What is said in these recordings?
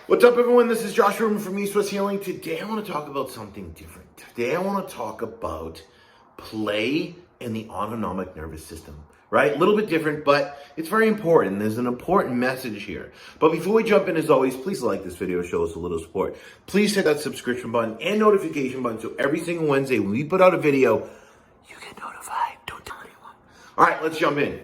What's up, everyone? This is Joshua from East West Healing. Today I want to talk about something different. Today I want to talk about play in the autonomic nervous system, right? A little bit different, but it's very important. There's an important message here. But before we jump in, as always, please like this video, show us a little support. Please hit that subscription button and notification button so every single Wednesday when we put out a video, you get notified. Don't tell anyone. All right, let's jump in.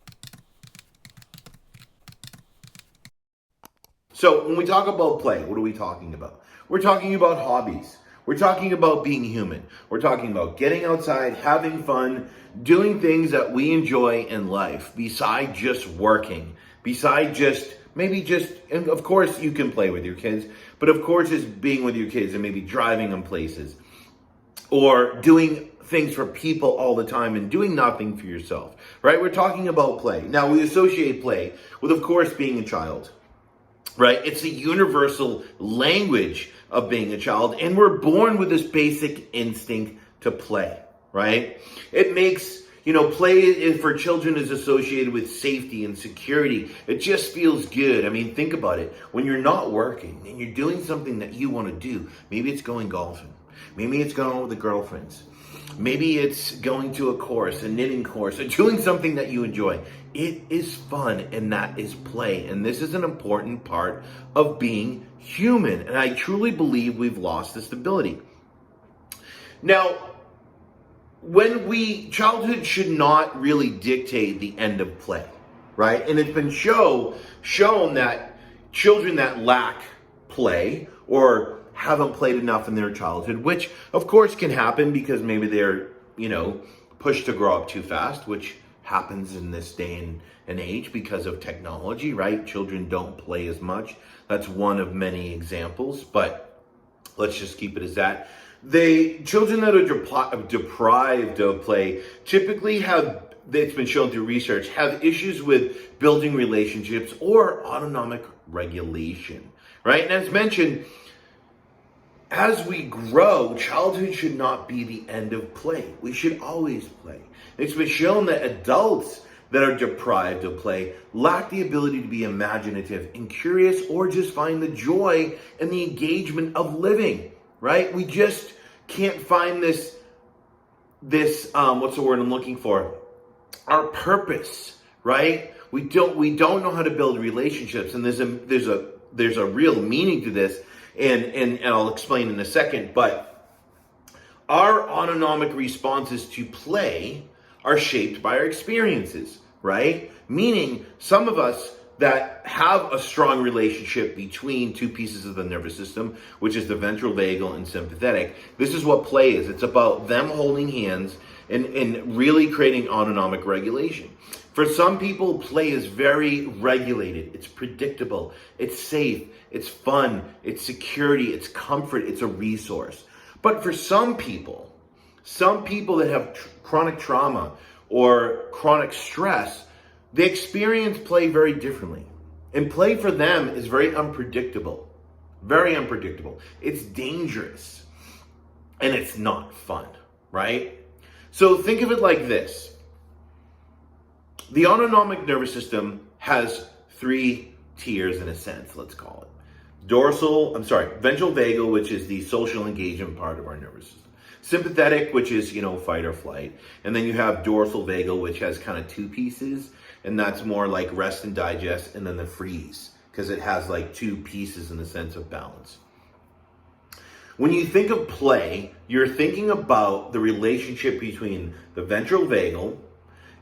So when we talk about play, what are we talking about? We're talking about hobbies. We're talking about being human. We're talking about getting outside, having fun, doing things that we enjoy in life, beside just working, beside just, and of course you can play with your kids, but of course it's being with your kids and maybe driving them places or doing things for people all the time and doing nothing for yourself, right? We're talking about play. Now we associate play with, of course, being a child. Right? It's the universal language of being a child, and we're born with this basic instinct to play, right? It makes, play for children is associated with safety and security. It just feels good. I mean, think about it. When you're not working and you're doing something that you want to do, maybe it's going golfing. Maybe it's going out with the girlfriends. Maybe it's going to a course, a knitting course, or doing something that you enjoy. It is fun, and that is play. And this is an important part of being human. And I truly believe we've lost this ability. Now, childhood should not really dictate the end of play, right? And it's been shown that children that lack play or haven't played enough in their childhood, which of course can happen because maybe they're, pushed to grow up too fast, which happens in this day and age because of technology, right? Children don't play as much. That's one of many examples, but let's just keep it as that. Children that are deprived of play typically it's been shown through research, have issues with building relationships or autonomic regulation, right? And as mentioned, as we grow, childhood should not be the end of play. We should always play. It's been shown that adults that are deprived of play lack the ability to be imaginative and curious or just find the joy and the engagement of living, right? We just can't find this what's the word I'm looking for? Our purpose, right? We don't know how to build relationships, and there's a real meaning to this. And I'll explain in a second, but our autonomic responses to play are shaped by our experiences, right? Meaning some of us that have a strong relationship between two pieces of the nervous system, which is the ventral vagal and sympathetic, this is what play is. It's about them holding hands and really creating autonomic regulation. For some people, play is very regulated. It's predictable. It's safe. It's fun. It's security. It's comfort. It's a resource. But for some people that have chronic trauma or chronic stress, they experience play very differently. And play for them is very unpredictable. Very unpredictable. It's dangerous. And it's not fun, right? So think of it like this. The autonomic nervous system has three tiers in a sense, let's call it. Ventral vagal, which is the social engagement part of our nervous system. Sympathetic, which is, fight or flight. And then you have dorsal vagal, which has kind of two pieces, and that's more like rest and digest, and then the freeze, because it has like two pieces in the sense of balance. When you think of play, you're thinking about the relationship between the ventral vagal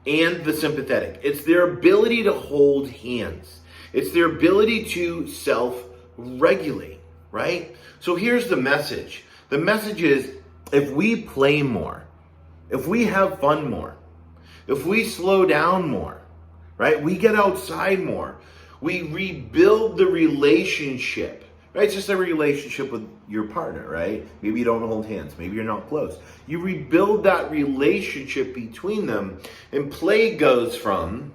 and the sympathetic. It's their ability to hold hands. It's their ability to self-regulate, right? So here's the message. The message is, if we play more, if we have fun more, if we slow down more, right? We get outside more. We rebuild the relationship, right? It's just a relationship with your partner, right? Maybe you don't hold hands. Maybe you're not close. You rebuild that relationship between them, and play goes from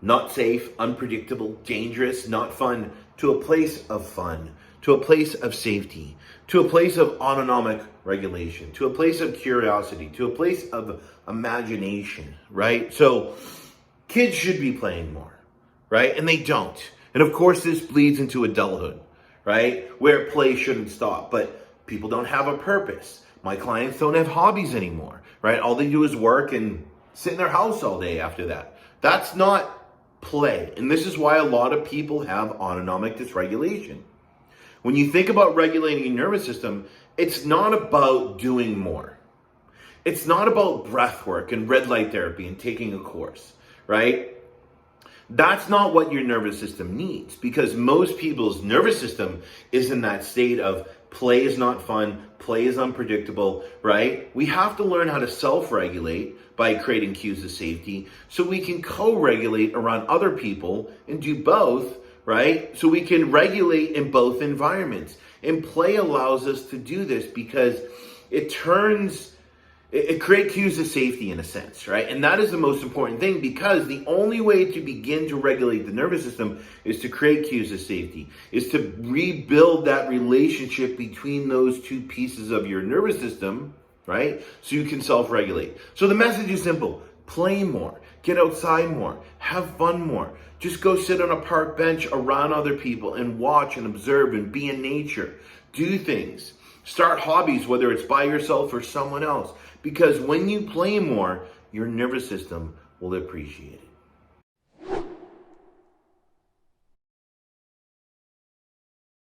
not safe, unpredictable, dangerous, not fun, to a place of fun, to a place of safety, to a place of autonomic regulation, to a place of curiosity, to a place of imagination, right? So kids should be playing more, right? And they don't. And of course, this bleeds into adulthood, right? Where play shouldn't stop, but people don't have a purpose. My clients don't have hobbies anymore, right? All they do is work and sit in their house all day after that. That's not play. And this is why a lot of people have autonomic dysregulation. When you think about regulating your nervous system, it's not about doing more. It's not about breath work and red light therapy and taking a course, right? That's not what your nervous system needs, because most people's nervous system is in that state of play is not fun, play is unpredictable, right? We have to learn how to self-regulate by creating cues of safety so we can co-regulate around other people and do both, right? So we can regulate in both environments. And play allows us to do this because it creates cues of safety in a sense, right? And that is the most important thing, because the only way to begin to regulate the nervous system is to create cues of safety, is to rebuild that relationship between those two pieces of your nervous system, right? So you can self-regulate. So the message is simple: play more, get outside more, have fun more. Just go sit on a park bench around other people and watch and observe and be in nature. Do things. Start hobbies, whether it's by yourself or someone else. Because when you play more, your nervous system will appreciate it.